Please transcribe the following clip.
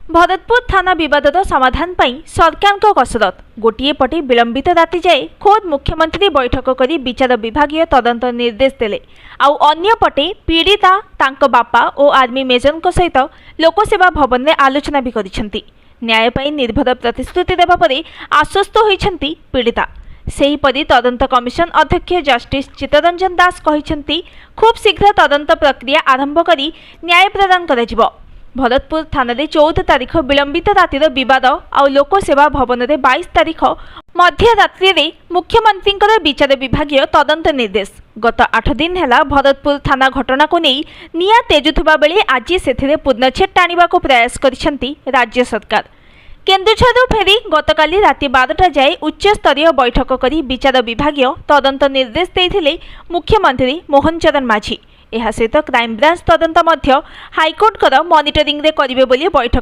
भरतपुर थाना विवादर समाधान पर सरकार कसरत गोटे पटे विलंबित राति जाए खोद मुख्यमंत्री बैठक कर विचार विभाग तदंत निर्देश देले आउ अन्य पटे पीड़िता तांको बापा और आर्मी मेजर सहित लोकसेवा भवन में आलोचना भी करिसेंती। न्याय पर निर्भर प्रतिश्रुति देवा पर आश्वस्त होइछंती पीड़िता। सेहीपरि तदंत कमिशन अध्यक्ष जस्टिस चित्तरंजन दास कहिसेंती खूब शीघ्र तदंत प्रक्रिया आरंभ करी न्याय प्रदान कराजिबो। भरतपुर थाना 14 तारिख विलंबित रातिर विवाद आउ लोकसेवा भवन में 22 तारिख मध्यरात्रि रे मुख्यमंत्री विचार विभाग तदंत निर्देश। गत 8 दिन है भरतपुर थाना घटना को नहीं निया तेजुवा बेले आज से पूर्णछेद टाणिबा प्रयास करिसेंती राज्य सरकार। केन्दुझर फेरी गतकाली राति 12टा जाए उच्च स्तरीय बैठक करी विचार विभाग तदंत निर्देश देइथिले मुख्यमंत्री मोहन चरण माझी। यह सहित क्राइमब्रांच तदंत हाइकोर्ट मॉनिटरिंग रे करिवे बोली बैठक